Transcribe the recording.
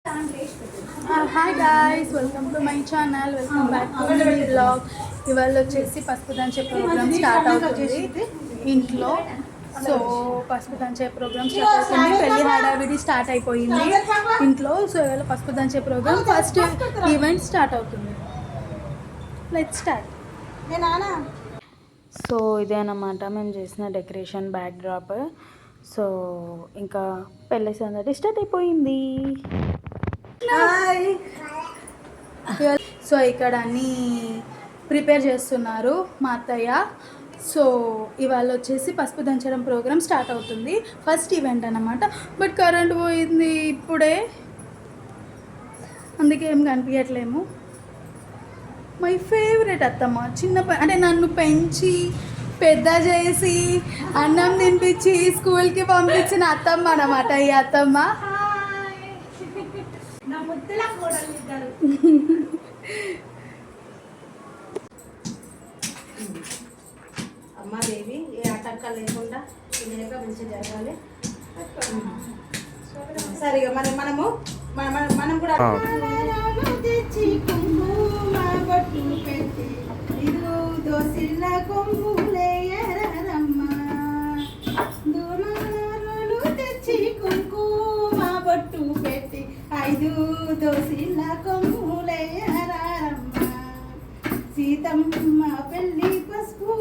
Hi guys, welcome to my channel. Welcome back to my blog. ఇవాళ వచ్చేసి పసుపు దంచే programme start అవుతుంది ఇంట్లో. సో పసుపు దంచే ప్రోగ్రామ్ స్టార్ట్ అవుతుంది. పెళ్లి హడావిడి స్టార్ట్ అయిపోయింది ఇంట్లో. సో ఇవాళ పసుపు దంచే ప్రోగ్రామ్ ఫస్ట్ ఈవెంట్ స్టార్ట్ అవుతుంది. Let's start. సో ఇదే అన్నమాట మేము చేసిన డెకరేషన్ బ్యాక్ డ్రాప్. సో ఇంకా పెళ్ళి సందడి స్టార్ట్ అయిపోయింది. సో ఇక్కడ అన్నీ ప్రిపేర్ చేస్తున్నారు మా అత్తయ్య. సో ఇవాళ వచ్చేసి పసుపు దంచడం ప్రోగ్రామ్ స్టార్ట్ అవుతుంది, ఫస్ట్ ఈవెంట్ అన్నమాట. బట్ కరెంట్ పోయింది ఇప్పుడే, అందుకే ఏం కనిపించట్లేము. మై ఫేవరెట్ అత్తమ్మ, అంటే నన్ను పెంచి పెద్ద చేసి అన్నం తినిపించి స్కూల్కి పంపించిన అత్తమ్మ అన్నమాట ఈ అత్తమ్మ. అమ్మాదేవి ఏ ఆటంక లేకుండా లేక మంచి జరగాలి. సరిగా మనము మనం కూడా తెచ్చి కుంకుమ బొట్టు పెట్టి ఇరు దోసిల్ల కొమ్ములేయరమ్మ. దూరాలు తెచ్చి కుంకుమ బొట్టు పెట్టి 5 దోసిల్ల కొమ్ములేయరమ్మ. సీతమ్మ పెళ్ళి పసుపు